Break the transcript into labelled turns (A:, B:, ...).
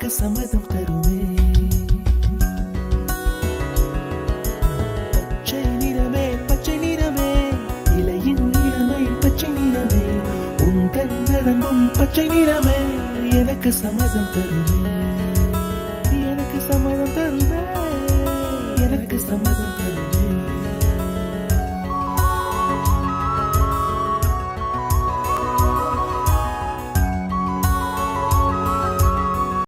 A: எனக்கு சம்மதம் தருமே. பச்சை நிறமே பச்சை நிறமே, இலையின் நிறமை பச்சை நிறமே, உந்தன் நரம்பும் பச்சை நிறமே, எனக்கு சம்மதம் தருமே. எனக்கு சம்மதம் தருமே, எனக்கு சம்மதம் தருமே.